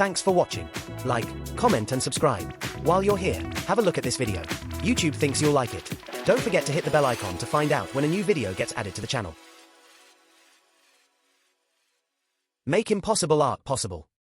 Thanks for watching. Like, comment and subscribe. While you're here, have a look at this video. YouTube thinks you'll like it. Don't forget to hit the bell icon to find out when a new video gets added to the channel. Make impossible art possible.